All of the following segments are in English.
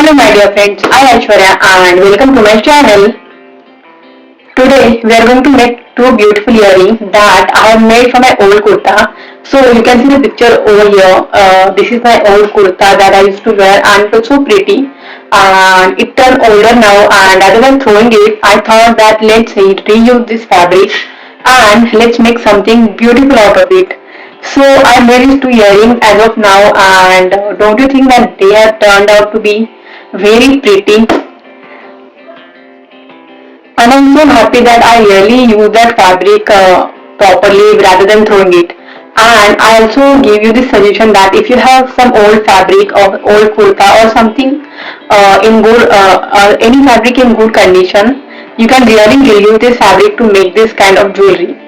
Hello my dear friends, I am Aishwarya and welcome to my channel. Today we are going to make two beautiful earrings that I have made from my old kurta. So you can see the picture over here. This is my old kurta that I used to wear and it was so pretty. And it turned older now, and rather than throwing it, I thought that let's reuse this fabric and let's make something beautiful out of it. So I made these two earrings as of now, and don't you think that they have turned out to be very pretty? And I'm so happy that I really use that fabric properly rather than throwing it. And I also give you this suggestion that if you have some old fabric or old kurta or something in good, any fabric in good condition, you can really reuse this fabric to make this kind of jewelry.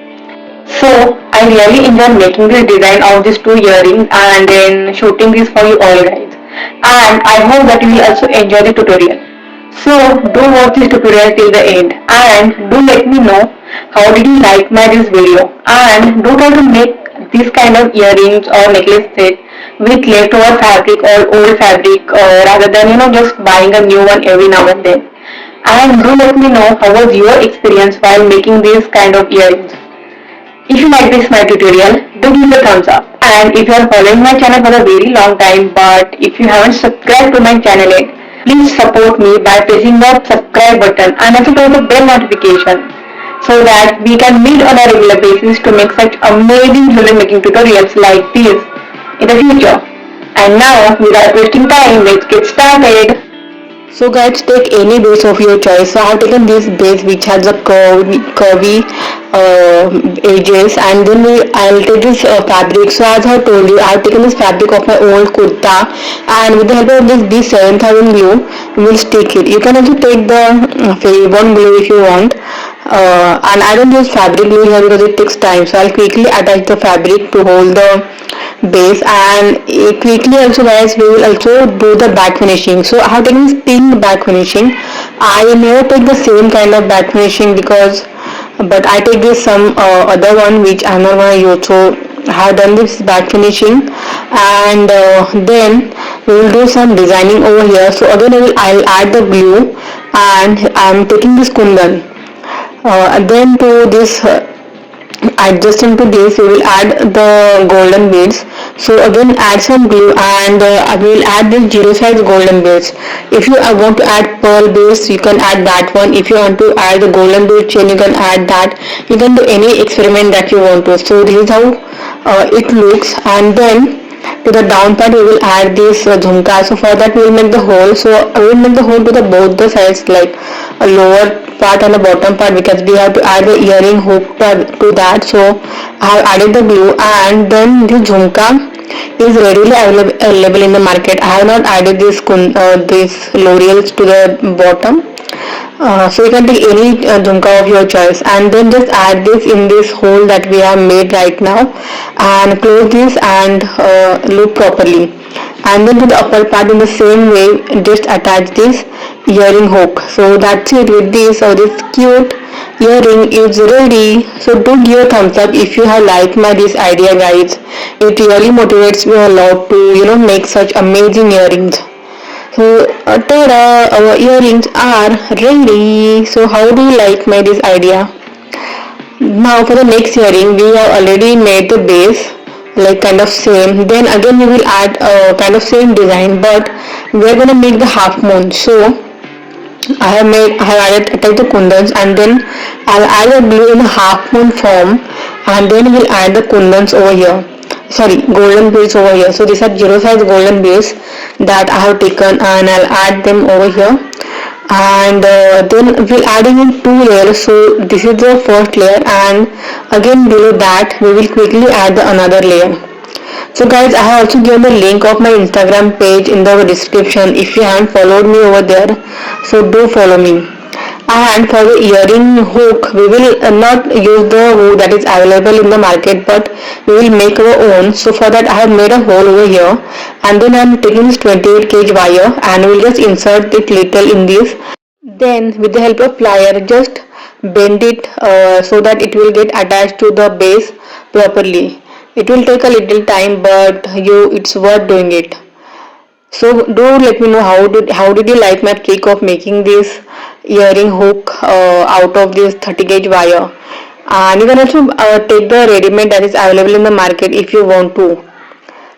So I really enjoy making this design of these two earrings and then shooting this for you all guys. And I hope that you will also enjoy the tutorial. So do watch this tutorial till the end and do let me know how did you like my this video, and do try to make this kind of earrings or necklace set with leftover fabric or old fabric rather than just buying a new one every now and then. And do let me know how was your experience while making these kind of earrings. If you like this my tutorial, do give a thumbs up. And if you are following my channel for a very long time but if you haven't subscribed to my channel yet, please support me by pressing the subscribe button and also press the bell notification so that we can meet on a regular basis to make such amazing jewelry making tutorials like this in the future. And now, without wasting time, let's get started. So guys, take any base of your choice. So I have taken this base which has a curvy edges, and then I'll take this fabric. So as I have told you, I have taken this fabric of my old kurta, and with the help of this B7000 glue, we will stick it. You can also take the Fevon glue if you want. And I don't use fabric glue here because it takes time. So I'll quickly attach the fabric to hold the base, and quickly also guys we will also do the back finishing. So I have taken this pink back finishing. I never take the same kind of back finishing because but I take this some other one which I'm not gonna use. So I have done this back finishing, and then we will do some designing over here. So again I'll add the glue, and I'm taking this kundan. Then to this adjacent to this we will add the golden beads. So again add some glue, and I will add this zero size golden beads. If you want to add pearl beads, you can add that one. If you want to add the golden bead chain, you can add that. You can do any experiment that you want to. So this is how it looks. And then to the down part we will add this jhumka. So for that we will make the hole. So I will make the hole to the both the sides, like a lower part and the bottom part, because we have to add the earring hook to that. So I have added the glue, and then the jhumka is readily available in the market. I have not added this L'Oreals to the bottom. So you can take any jhumka of your choice, and then just add this in this hole that we have made right now, and close this and loop properly. And then to the upper part in the same way just attach this earring hook. So that's it with this. So this cute earring is ready. So do give a thumbs up if you have liked my this idea guys. It really motivates me a lot to make such amazing earrings. So tada, our earrings are ready. So how do you like my this idea? Now for the next earring, we have already made the base like kind of same. Then again we will add kind of same design, but we are gonna make the half moon. So I have added attached the kundans, and then I'll add the glue in a half moon form, and then we'll add the kundans over here. Sorry, golden beads over here. So these are zero size golden beads that I have taken, and I'll add them over here. And then we'll adding in two layers. So this is the first layer, and again below that we will quickly add the another layer. So guys, I have also given the link of my Instagram page in the description if you haven't followed me over there. So do follow me. And for the earring hook, we will not use the hook that is available in the market, but we will make our own. So for that I have made a hole over here, and then I am taking this 28 kg wire, and we will just insert it little in this. Then with the help of plier just bend it so that it will get attached to the base properly. It will take a little time, but it's worth doing it. So do let me know how did you like my trick of making this earring hook out of this 30 gauge wire. And you can also take the ready-made that is available in the market if you want to.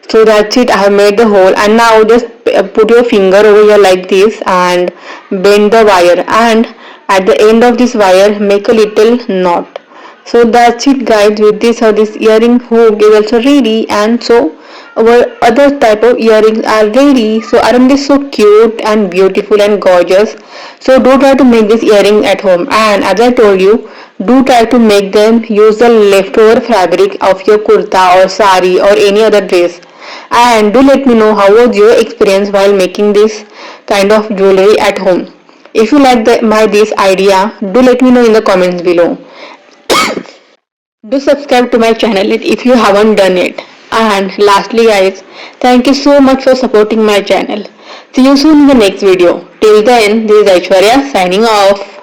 So that's it, I have made the hole, and now just put your finger over here like this and bend the wire, and at the end of this wire make a little knot. So that's it guys, with this earring hook is also ready, and so our other type of earrings are ready. So aren't they so cute and beautiful and gorgeous? So do try to make this earring at home, and as I told you, do try to make them use the leftover fabric of your kurta or sari or any other dress. And do let me know how was your experience while making this kind of jewelry at home. If you like my this idea, do let me know in the comments below. Do subscribe to my channel if you haven't done it. And lastly guys, thank you so much for supporting my channel. See you soon in the next video. Till then, this is Aishwarya signing off.